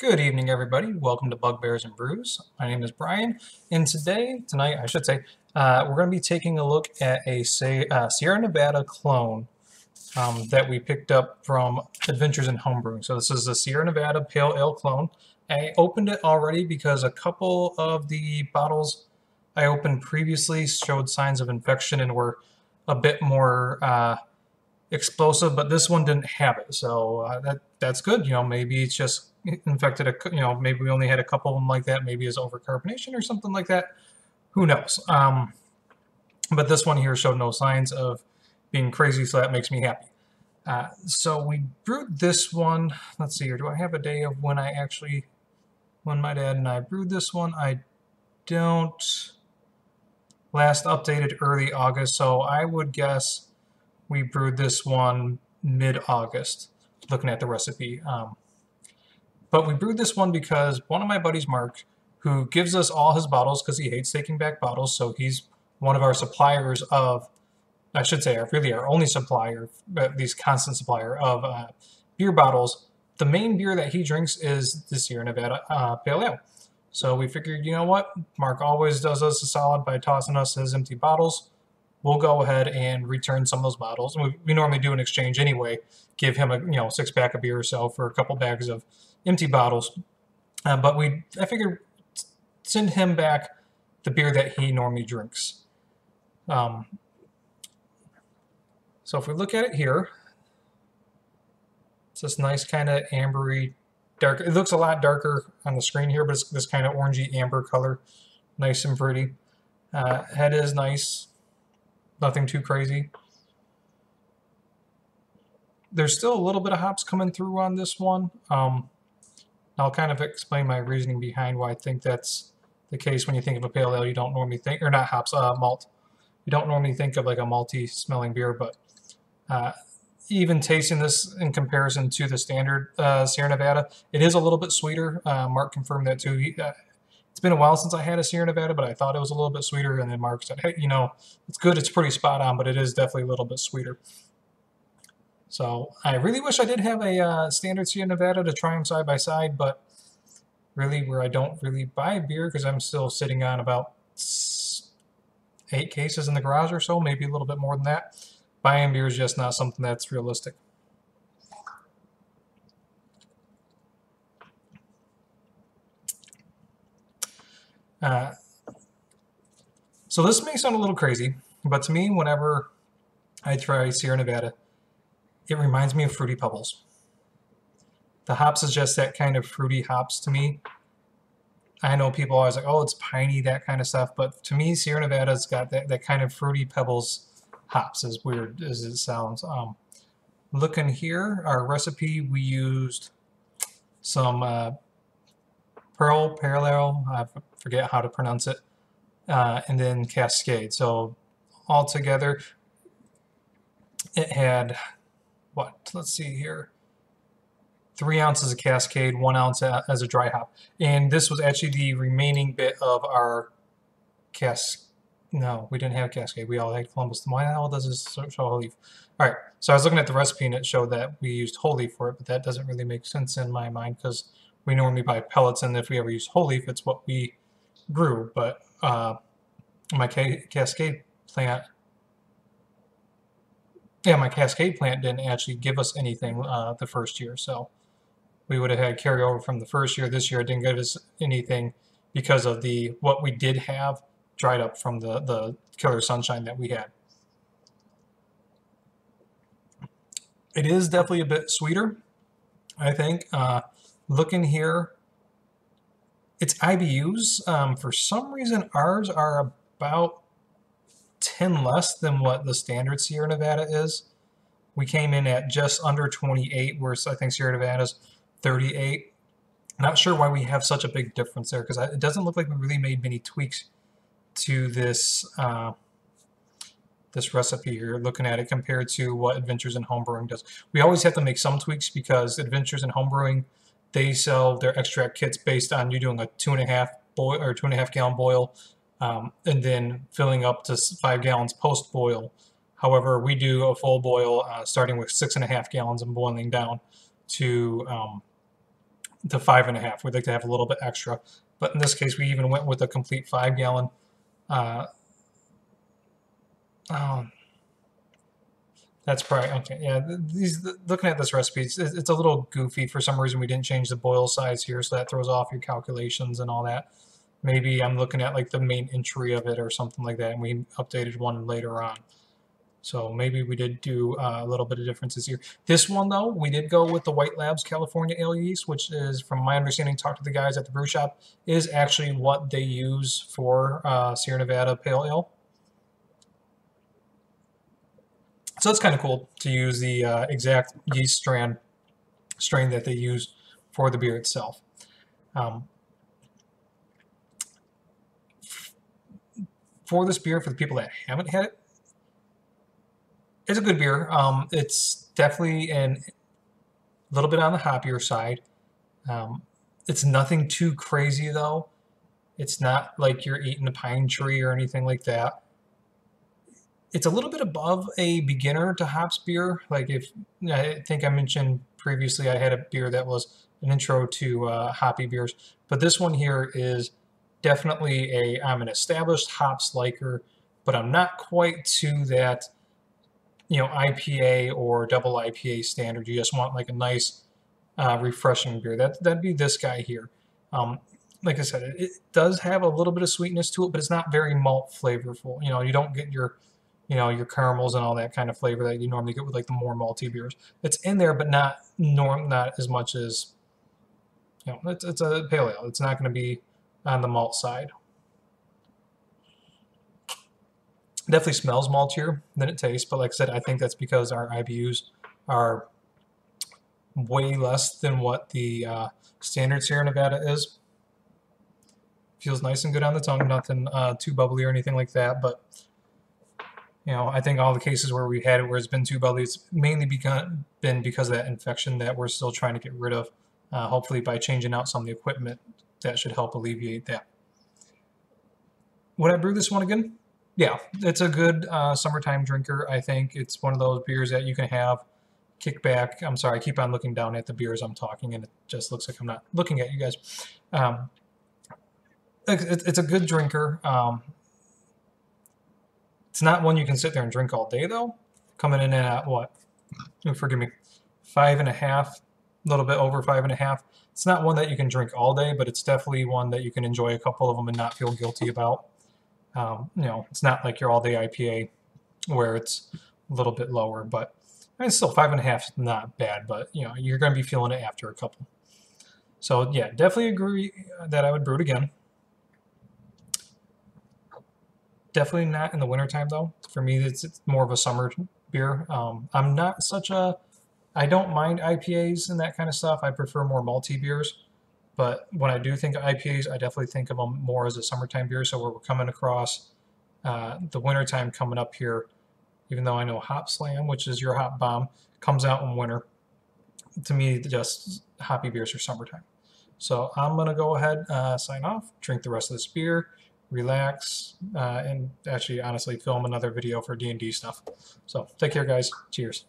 Good evening, everybody. Welcome to Bugbears and Brews. My name is Brian, and tonight, we're going to be taking a look at a Sierra Nevada clone that we picked up from Adventures in Homebrewing. So this is the Sierra Nevada Pale Ale clone. I opened it already because a couple of the bottles I opened previously showed signs of infection and were a bit more explosive, but this one didn't have it, so that's good. Maybe it's just infected maybe we only had a couple of them like that. Maybe it's overcarbonation or something like that. Who knows? But this one here showed no signs of being crazy, so that makes me happy. So we brewed this one. Let's see here. Do I have a day of when my dad and I brewed this one? I don't. Last updated early August, so I would guess we brewed this one mid-August, looking at the recipe. But we brewed this one because one of my buddies, Mark, who gives us all his bottles because he hates taking back bottles, so he's one of our suppliers of, I should say, really our only supplier, at least constant supplier of beer bottles. The main beer that he drinks is the Sierra Nevada Pale Ale. So we figured, you know what? Mark always does us a solid by tossing us his empty bottles. We'll go ahead and return some of those bottles. We normally do an exchange anyway. Give him a six-pack of beer or so for a couple bags of empty bottles. But I figured send him back the beer that he normally drinks. So if we look at it here, it's this nice kind of ambery, dark. It looks a lot darker on the screen here, but it's this kind of orangey amber color, nice and pretty. Head is nice. Nothing too crazy. There's still a little bit of hops coming through on this one. I'll kind of explain my reasoning behind why I think that's the case. When you think of a pale ale, you don't normally think, or not hops, malt. You don't normally think of like a malty smelling beer, but even tasting this in comparison to the standard Sierra Nevada, it is a little bit sweeter. Mark confirmed that too. It's been a while since I had a Sierra Nevada, but I thought it was a little bit sweeter. And then Mark said, hey, it's good. It's pretty spot on, but it is definitely a little bit sweeter. So I really wish I did have a standard Sierra Nevada to try them side by side, but really where I don't really buy beer because I'm still sitting on about 8 cases in the garage or so, maybe a little bit more than that. Buying beer is just not something that's realistic. So this may sound a little crazy, but to me, whenever I try Sierra Nevada, it reminds me of Fruity Pebbles. The hops is just that kind of fruity hops to me. I know people are always like, oh, it's piney, that kind of stuff, but to me, Sierra Nevada's got that kind of Fruity Pebbles hops, as weird as it sounds. Looking here, our recipe, we used some Pale Ale, I forget how to pronounce it, and then Cascade. So all together, it had, let's see here, 3 ounces of Cascade, 1 ounce as a dry hop. And this was actually the remaining bit of our no, we didn't have Cascade. We all had Columbus. Why the hell does this show whole leaf? All right, so I was looking at the recipe and it showed that we used whole leaf for it, but that doesn't really make sense in my mind because we normally buy pellets, and if we ever use whole leaf, it's what we brew. But my Cascade plant, my Cascade plant didn't actually give us anything the first year, so we would have had carryover from the first year. This year it didn't give us anything because of what we did have dried up from the Killer Sunshine that we had. It is definitely a bit sweeter, I think. Looking here, it's IBUs. For some reason, ours are about 10 less than what the standard Sierra Nevada is. We came in at just under 28, whereas I think Sierra Nevada's 38. Not sure why we have such a big difference there, because it doesn't look like we really made many tweaks to this this recipe here, looking at it compared to what Adventures in Homebrewing does. We always have to make some tweaks because Adventures in Homebrewing, they sell their extract kits based on you doing a 2.5 boil or 2.5 gallon boil, and then filling up to 5 gallons post boil. However, we do a full boil starting with 6.5 gallons and boiling down to to 5.5. We'd like to have a little bit extra, but in this case, we even went with a complete 5-gallon. That's probably okay. Yeah, looking at this recipe, it's a little goofy. For some reason, we didn't change the boil size here, so that throws off your calculations and all that. Maybe I'm looking at like the main entry of it or something like that, and we updated one later on. So maybe we did do a little bit of differences here. This one, though, we did go with the White Labs California Ale yeast, which is, from my understanding, talk to the guys at the brew shop, is actually what they use for Sierra Nevada Pale Ale. So it's kind of cool to use the exact yeast strain that they use for the beer itself. For this beer, for the people that haven't had it, it's a good beer. It's definitely a little bit on the hoppier side. It's nothing too crazy, though. It's not like you're eating a pine tree or anything like that. It's a little bit above a beginner to hops beer. Like, if I think I mentioned previously, I had a beer that was an intro to hoppy beers, but this one here is definitely I'm an established hops liker, but I'm not quite to that, IPA or double IPA standard. You just want like a nice, refreshing beer. That'd be this guy here. Like I said, it does have a little bit of sweetness to it, but it's not very malt flavorful. You don't get your caramels and all that kind of flavor that you normally get with like the more malty beers. It's in there, but not as much as, it's a pale ale. It's not going to be on the malt side. Definitely smells maltier than it tastes, but like I said, I think that's because our IBUs are way less than what the standard Sierra Nevada is. Feels nice and good on the tongue, nothing too bubbly or anything like that, but I think all the cases where we've had it where it's been too bubbly, it's mainly been because of that infection that we're still trying to get rid of. Hopefully by changing out some of the equipment, that should help alleviate that. Would I brew this one again? Yeah, it's a good summertime drinker, I think. It's one of those beers that you can have, kick back. I'm sorry, I keep on looking down at the beers I'm talking, and it just looks like I'm not looking at you guys. It's a good drinker. It's not one you can sit there and drink all day, though. Coming in at what? Forgive me, 5.5, a little bit over 5.5. It's not one that you can drink all day, but it's definitely one that you can enjoy a couple of them and not feel guilty about. It's not like your all-day IPA where it's a little bit lower, but it's still 5.5 is not bad, but you're going to be feeling it after a couple. So yeah, definitely agree that I would brew it again. Definitely not in the wintertime, though. For me, it's more of a summer beer. I'm not I don't mind IPAs and that kind of stuff. I prefer more malty beers. But when I do think of IPAs, I definitely think of them more as a summertime beer. So where we're coming across the wintertime coming up here, even though I know Hop Slam, which is your hop bomb, comes out in winter. To me, just hoppy beers are summertime. So I'm going to go ahead, sign off, drink the rest of this beer, relax, and actually, honestly, film another video for D&D stuff. So take care, guys. Cheers.